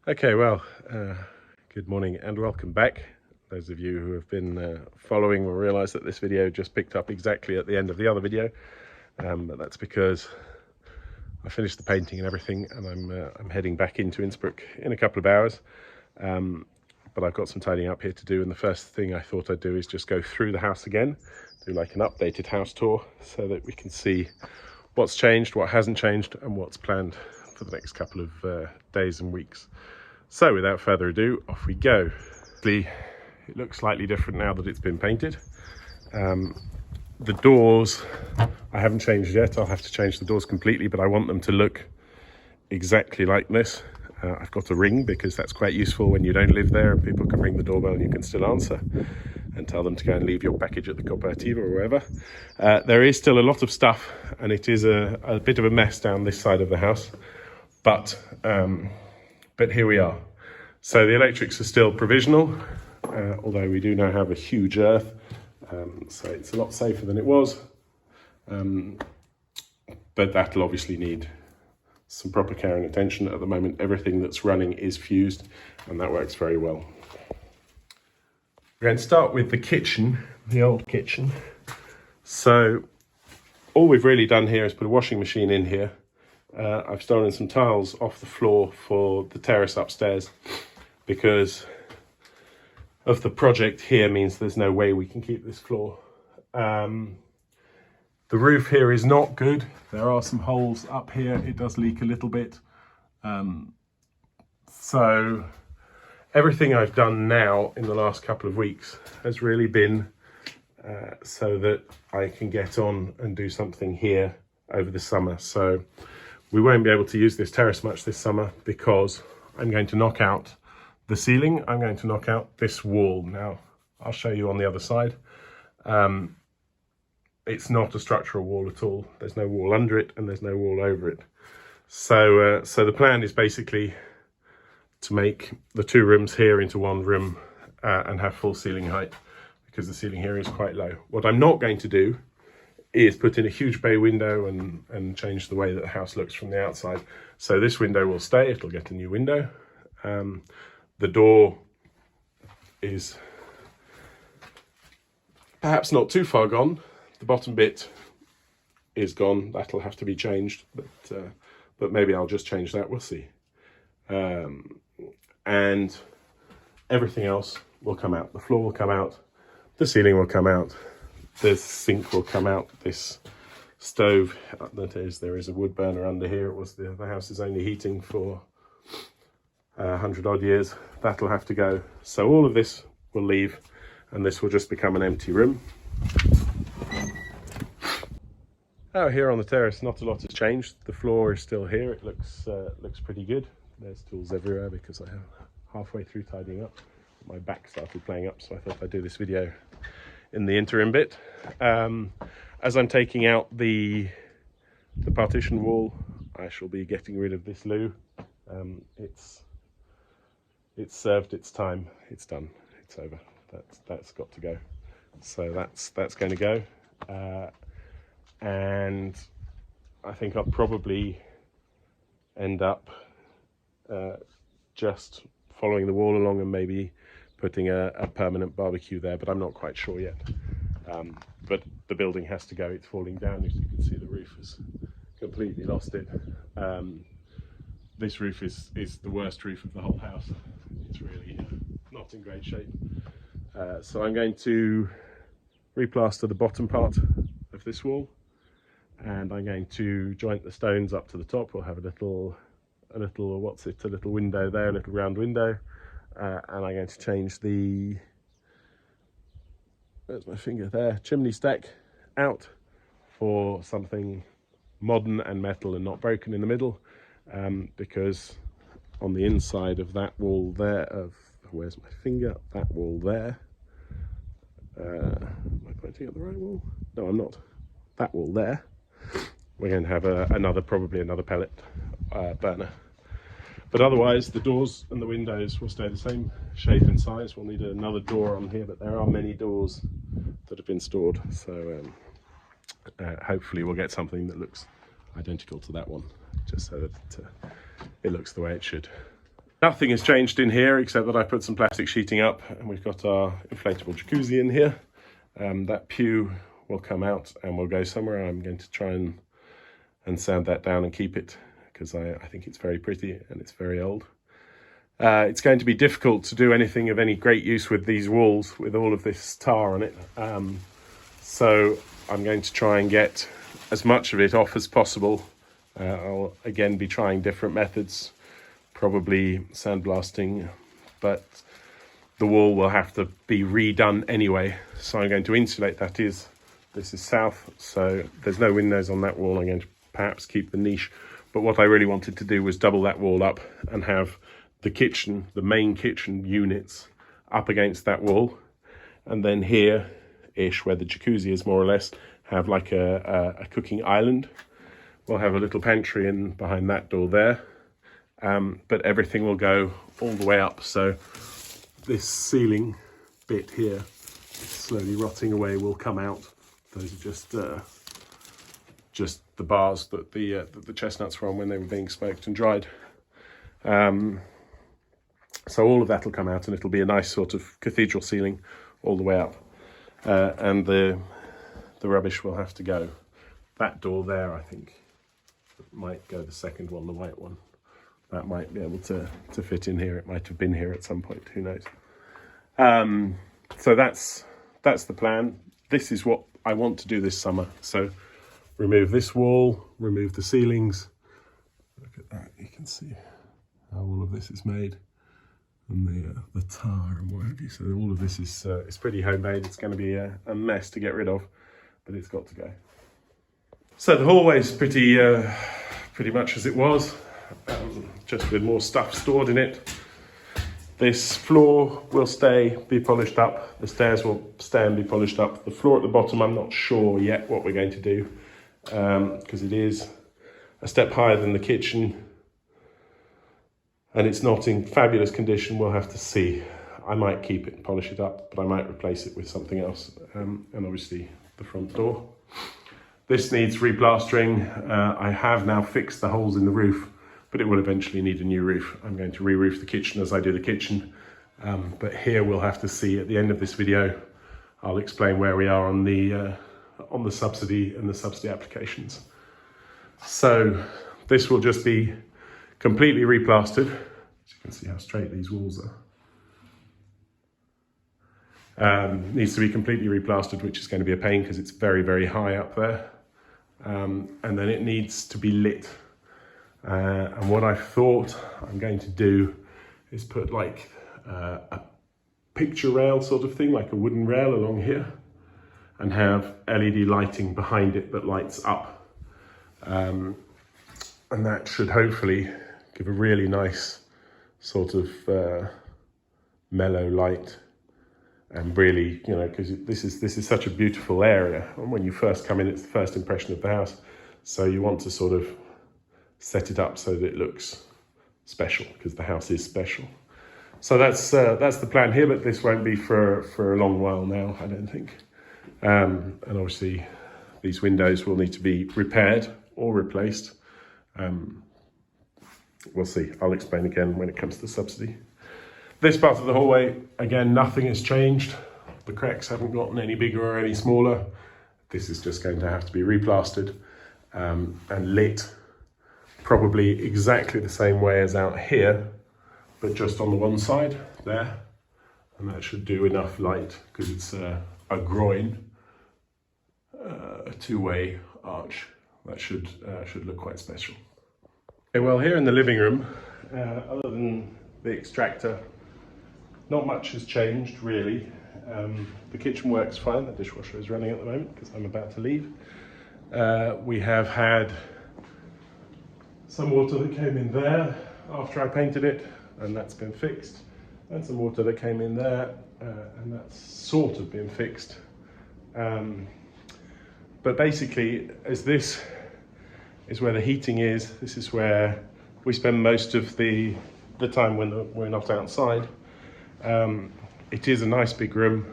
Okay, well, good morning and welcome back. Those of you who have been following will realise that this video just picked up exactly at the end of the other video, but that's because I finished the painting and everything, and I'm heading back into Innsbruck in a couple of hours. But I've got some tidying up here to do, and the first thing I thought I'd do is just go through the house again, do like an updated house tour, so that we can see what's changed, what hasn't changed, and what's planned for the next couple of days and weeks. So without further ado, off we go. It looks slightly different now that it's been painted. The doors I haven't changed yet. I'll have to change the doors completely, but I want them to look exactly like this. I've got a ring because that's quite useful when you don't live there, and people can ring the doorbell and you can still answer and tell them to go and leave your package at the cooperativa or wherever. There is still a lot of stuff, and it is a bit of a mess down this side of the house, but here we are. So the electrics are still provisional, although we do now have a huge earth, so it's a lot safer than it was. But that'll obviously need some proper care and attention. At the moment, everything that's running is fused, and that works very well. We're going to start with the kitchen, the old kitchen. So all we've really done here is put a washing machine in here. I've stolen some tiles off the floor for the terrace upstairs because of the project here means there's no way we can keep this floor. The roof here is not good. There are some holes up here. It does leak a little bit. So everything I've done now in the last couple of weeks has really been so that I can get on and do something here over the summer. So we won't be able to use this terrace much this summer because I'm going to knock out the ceiling. I'm going to knock out this wall. Now, I'll show you on the other side. It's not a structural wall at all. There's no wall under it and there's no wall over it. So the plan is basically to make the two rooms here into one room and have full ceiling height, because the ceiling here is quite low. What I'm not going to do is put in a huge bay window and change the way that the house looks from the outside. So this window will stay, it'll get a new window. The door is perhaps not too far gone. The bottom bit is gone, that'll have to be changed, but maybe I'll just change that, we'll see. And everything else will come out. The floor will come out, the ceiling will come out, the sink will come out, this stove, there is a wood burner under here. It was the house is only heating for 100 odd years. That'll have to go. So all of this will leave, and this will just become an empty room. Out here on the terrace, not a lot has changed. The floor is still here. It looks pretty good. There's tools everywhere because I am halfway through tidying up. My back started playing up, so I thought I'd do this video in the interim bit. As I'm taking out the partition wall, I shall be getting rid of this loo. It's served its time. It's done. It's over. That's got to go. So that's going to go. And I think I'll probably end up just following the wall along and maybe putting a permanent barbecue there, but I'm not quite sure yet. But the building has to go. It's falling down. As you can see, the roof has completely lost it. This roof is the worst roof of the whole house. It's really not in great shape. So I'm going to replaster the bottom part of this wall, and I'm going to joint the stones up to the top. We'll have a little window there, a little round window. And I'm going to change the, where's my finger there, chimney stack out for something modern and metal and not broken in the middle, because on the inside of that wall there, where's my finger, that wall there, am I pointing at the right wall? No, I'm not. That wall there, we're going to have probably another pellet burner. But otherwise, the doors and the windows will stay the same shape and size. We'll need another door on here, but there are many doors that have been stored. So hopefully we'll get something that looks identical to that one, just so that it looks the way it should. Nothing has changed in here except that I put some plastic sheeting up, and we've got our inflatable jacuzzi in here. That pew will come out and will go somewhere. I'm going to try and sand that down and keep it, because I think it's very pretty and it's very old. It's going to be difficult to do anything of any great use with these walls with all of this tar on it. So I'm going to try and get as much of it off as possible. I'll again be trying different methods, probably sandblasting, but the wall will have to be redone anyway. So I'm going to insulate that. This is south, so there's no windows on that wall. I'm going to perhaps keep the niche. But what I really wanted to do was double that wall up and have the kitchen, the main kitchen units, up against that wall. And then here-ish, where the jacuzzi is more or less, have like a cooking island. We'll have a little pantry in behind that door there. But everything will go all the way up. So this ceiling bit here, slowly rotting away, will come out. Those are just the bars that the chestnuts were on when they were being smoked and dried. So all of that will come out, and it'll be a nice sort of cathedral ceiling all the way up. And the rubbish will have to go. That door there, I think, might go, the second one, the white one. That might be able to fit in here. It might have been here at some point, who knows. So that's the plan. This is what I want to do this summer. So remove this wall, remove the ceilings. Look at that, you can see how all of this is made. And the tar and what have you. So all of this is pretty homemade. It's going to be a mess to get rid of, but it's got to go. So the hallway's pretty much as it was, just with more stuff stored in it. This floor will be polished up. The stairs will stay and be polished up. The floor at the bottom, I'm not sure yet what we're going to do, because it is a step higher than the kitchen. And it's not in fabulous condition. We'll have to see. I might keep it and polish it up, but I might replace it with something else. And obviously the front door. This needs replastering. I have now fixed the holes in the roof, but it will eventually need a new roof. I'm going to re-roof the kitchen as I do the kitchen. But here we'll have to see at the end of this video. I'll explain where we are on the subsidy and the subsidy applications. So this will just be completely replastered. As you can see how straight these walls are. Needs to be completely replastered, which is going to be a pain because it's very, very high up there. And then it needs to be lit. And what I thought I'm going to do is put like a picture rail sort of thing, like a wooden rail along here, and have LED lighting behind it that lights up. And that should hopefully give a really nice sort of mellow light, and really, you know, because this is such a beautiful area, and when you first come in, it's the first impression of the house. So you want to sort of set it up so that it looks special, because the house is special. So that's the plan here, but this won't be for a long while now, I don't think. And obviously these windows will need to be repaired or replaced. We'll see. I'll explain again when it comes to subsidy. This part of the hallway, again, nothing has changed. The cracks haven't gotten any bigger or any smaller. This is just going to have to be replastered and lit, probably exactly the same way as out here, but just on the one side there. And that should do enough light, because it's a groin, a two-way arch. That should look quite special. Okay, well, here in the living room, other than the extractor, not much has changed really. The kitchen works fine. The dishwasher is running at the moment because I'm about to leave. We have had some water that came in there after I painted it, and that's been fixed. And some water that came in there, and that's sort of been fixed. But basically, as this is where the heating is, this is where we spend most of the time when we're not outside. It is a nice big room.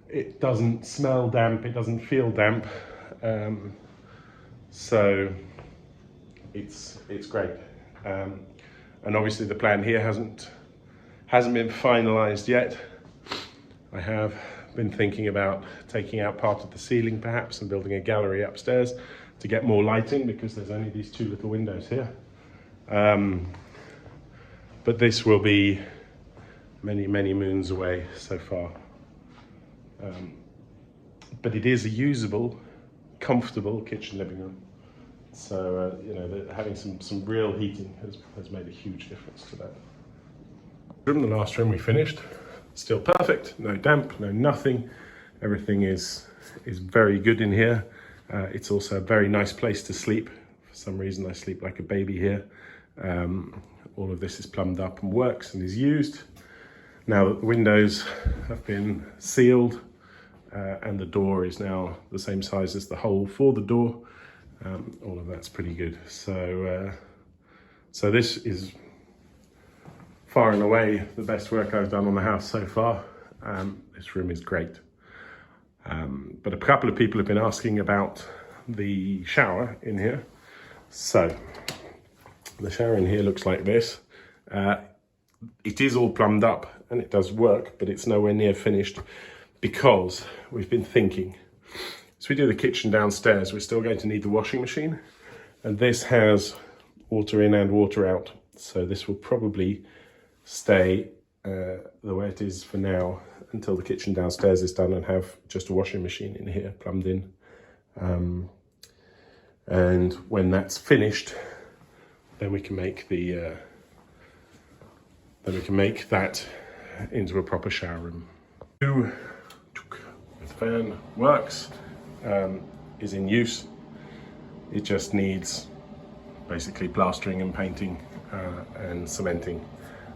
It doesn't smell damp, it doesn't feel damp. So it's great. And obviously the plan here hasn't been finalized yet. I have been thinking about taking out part of the ceiling perhaps and building a gallery upstairs to get more lighting, because there's only these two little windows here. But this will be many, many moons away so far. But it is a usable, comfortable kitchen living room. So, you know, having some real heating has made a huge difference to that. The last room we finished, still perfect, no damp, no nothing. Everything is very good in here. It's also a very nice place to sleep. For some reason I sleep like a baby here. All of this is plumbed up and works and is used. Now that the windows have been sealed and the door is now the same size as the hole for the door, all of that's pretty good. So, so this is far and away the best work I've done on the house so far. This room is great. But a couple of people have been asking about the shower in here. So the shower in here looks like this. It is all plumbed up and it does work, but it's nowhere near finished because we've been thinking, as we do the kitchen downstairs, we're still going to need the washing machine, and this has water in and water out. So this will probably stay the way it is for now until the kitchen downstairs is done and have just a washing machine in here plumbed in. And when that's finished, then we can make the that into a proper shower room. The fan works, is in use. It just needs basically plastering and painting and cementing,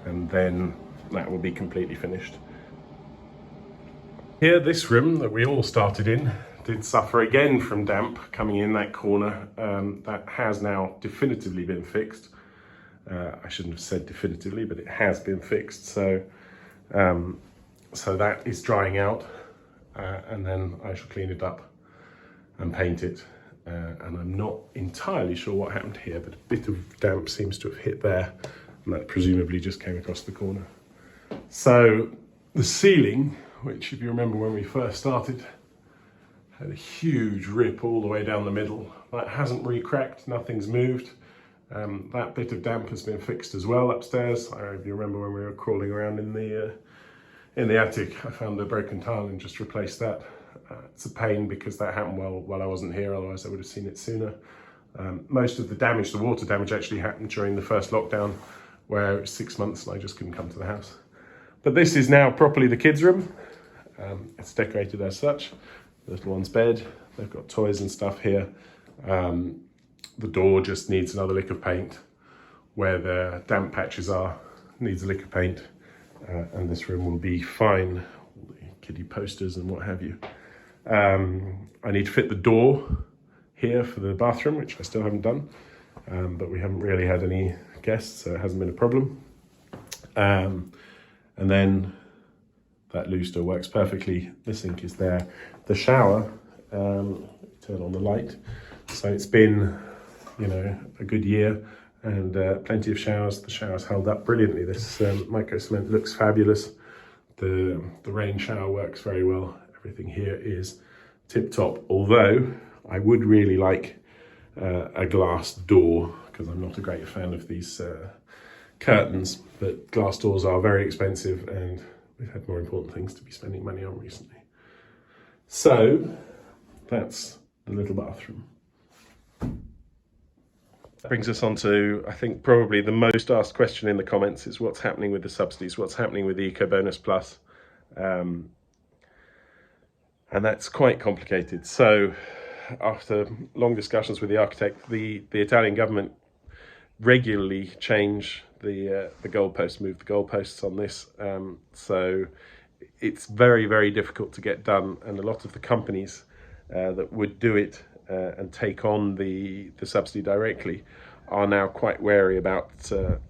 and then that will be completely finished. Here, this room that we all started in did suffer again from damp coming in that corner. That has now definitively been fixed. I shouldn't have said definitively, but it has been fixed. So, so that is drying out, and then I shall clean it up and paint it. And I'm not entirely sure what happened here, but a bit of damp seems to have hit there, and that presumably just came across the corner. So the ceiling, which if you remember when we first started, had a huge rip all the way down the middle. That hasn't re-cracked, nothing's moved. That bit of damp has been fixed as well upstairs. I don't know if you remember when we were crawling around in the attic, I found a broken tile and just replaced that. It's a pain because that happened while I wasn't here, otherwise I would have seen it sooner. Most of the damage, the water damage, actually happened during the first lockdown, where it was 6 months and I just couldn't come to the house. But this is now properly the kids' room. It's decorated as such. The little one's bed, they've got toys and stuff here. The door just needs another lick of paint. Where the damp patches are, needs a lick of paint. And this room will be fine. All the kiddie posters and what have you. I need to fit the door here for the bathroom, which I still haven't done. But we haven't really had any guests, so it hasn't been a problem. And then that loo still works perfectly. The sink is there. The shower, turn on the light. So it's been, you know, a good year and plenty of showers. The shower's held up brilliantly. This micro cement looks fabulous. The rain shower works very well. Everything here is tip top. Although I would really like a glass door, because I'm not a great fan of these curtains, but glass doors are very expensive and we've had more important things to be spending money on recently. So that's the little bathroom. That brings us on to, I think, probably the most asked question in the comments is what's happening with the subsidies, what's happening with the Ecobonus Plus. And that's quite complicated. So after long discussions with the architect, the Italian government regularly change the goalposts, move the goalposts on this. So it's very, very difficult to get done. And a lot of the companies that would do it and take on the subsidy directly are now quite wary about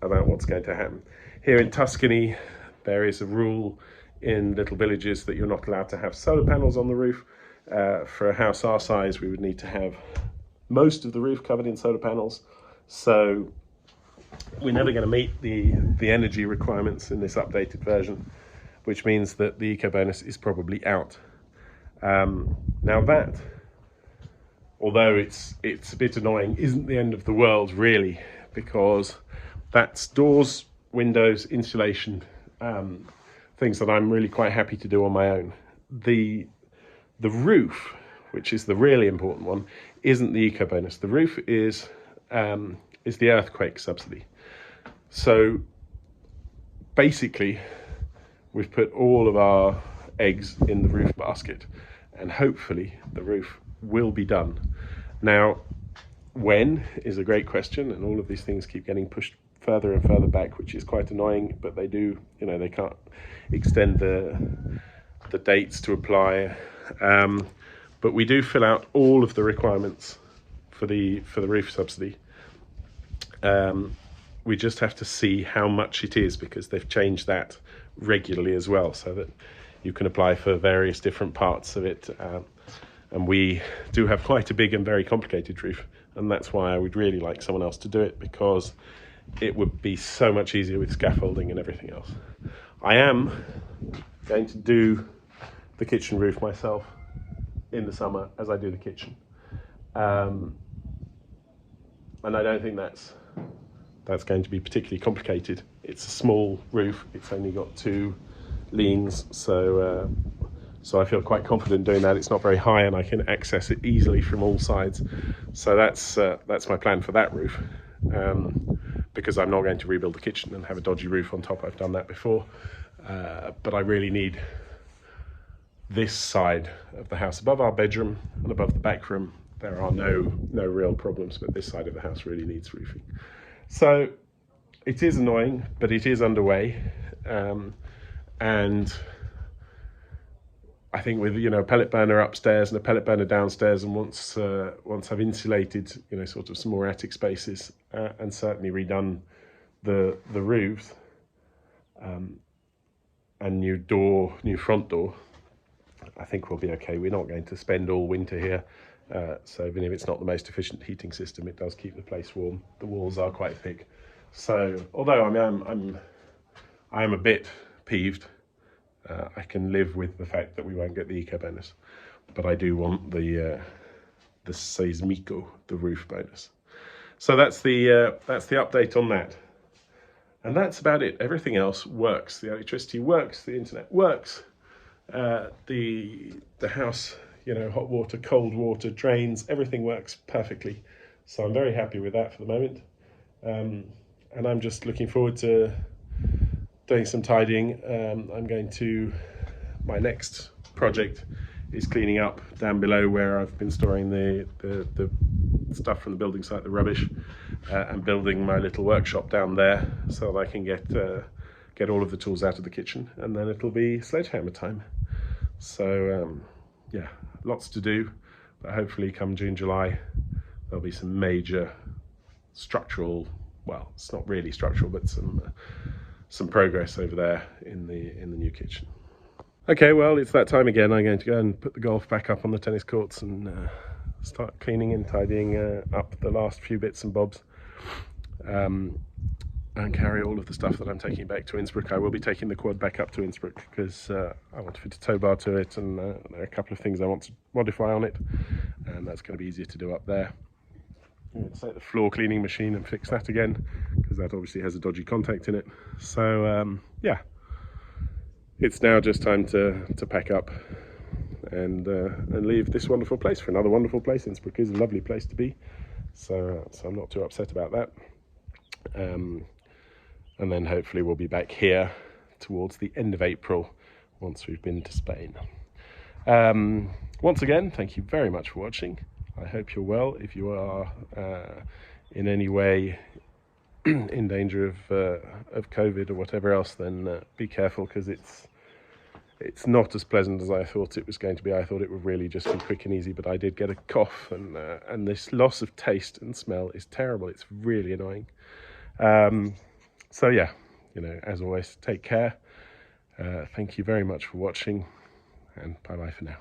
what's going to happen. Here in Tuscany, there is a rule in little villages that you're not allowed to have solar panels on the roof. For a house our size, we would need to have most of the roof covered in solar panels. So we're never going to meet the energy requirements in this updated version, which means that the Ecobonus is probably out. Now that, although it's a bit annoying, isn't the end of the world really, because that's doors, windows, insulation, things that I'm really quite happy to do on my own. The roof, which is the really important one, isn't the Ecobonus. The roof is the earthquake subsidy. So basically, we've put all of our eggs in the roof basket, and hopefully the roof will be done. Now, when is a great question, and all of these things keep getting pushed further and further back, which is quite annoying, but they do, you know, they can't extend the dates to apply. But we do fill out all of the requirements for the roof subsidy. We just have to see how much it is, because they've changed that regularly as well, so that you can apply for various different parts of it. And we do have quite a big and very complicated roof, and that's why I would really like someone else to do it, because it would be so much easier with scaffolding and everything else. I am going to do the kitchen roof myself in the summer as I do the kitchen. And I don't think that's going to be particularly complicated. It's a small roof, it's only got 2 leans, so I feel quite confident doing that. It's not very high and I can access it easily from all sides. So that's my plan for that roof, because I'm not going to rebuild the kitchen and have a dodgy roof on top. I've done that before, but I really need this side of the house. Above our bedroom and above the back room, there are no real problems, but this side of the house really needs roofing. So it is annoying, but it is underway, and I think with, you know, a pellet burner upstairs and a pellet burner downstairs, and once I've insulated, you know, sort of some more attic spaces, and certainly redone the roofs, and new front door, I think we'll be okay. We're not going to spend all winter here, so even if it's not the most efficient heating system, it does keep the place warm. The walls are quite thick, so although I am a bit peeved, I can live with the fact that we won't get the Ecobonus, but I do want the Seismico, the roof bonus. So that's the update on that, and that's about it. Everything else works. The electricity works, the internet works, the house, you know, hot water, cold water, drains, everything works perfectly. So I'm very happy with that for the moment, and I'm just looking forward to doing some tidying. My next project is cleaning up down below where I've been storing the stuff from the building site, the rubbish, and building my little workshop down there so that I can get all of the tools out of the kitchen, and then it'll be sledgehammer time. So yeah, lots to do, but hopefully come June, July, there'll be some major structural, well, it's not really structural, but some progress over there in the new kitchen. Okay, well, it's that time again. I'm going to go and put the golf back up on the tennis courts and start cleaning and tidying up the last few bits and bobs, and carry all of the stuff that I'm taking back to Innsbruck. I will be taking the quad back up to Innsbruck because I want to fit a tow bar to it, and there are a couple of things I want to modify on it, and that's going to be easier to do up there. I'm going to take the floor cleaning machine and fix that again, because that obviously has a dodgy contact in it. So yeah, it's now just time to pack up and leave this wonderful place for another wonderful place. Innsbruck is a lovely place to be, so I'm not too upset about that. And then hopefully we'll be back here towards the end of April once we've been to Spain. Once again, thank you very much for watching. I hope you're well. If you are in any way in danger of COVID or whatever else, then be careful, because it's not as pleasant as I thought it was going to be. I thought it would really just be quick and easy, but I did get a cough, and this loss of taste and smell is terrible. It's really annoying. So yeah, you know, as always, take care. Thank you very much for watching, and bye bye for now.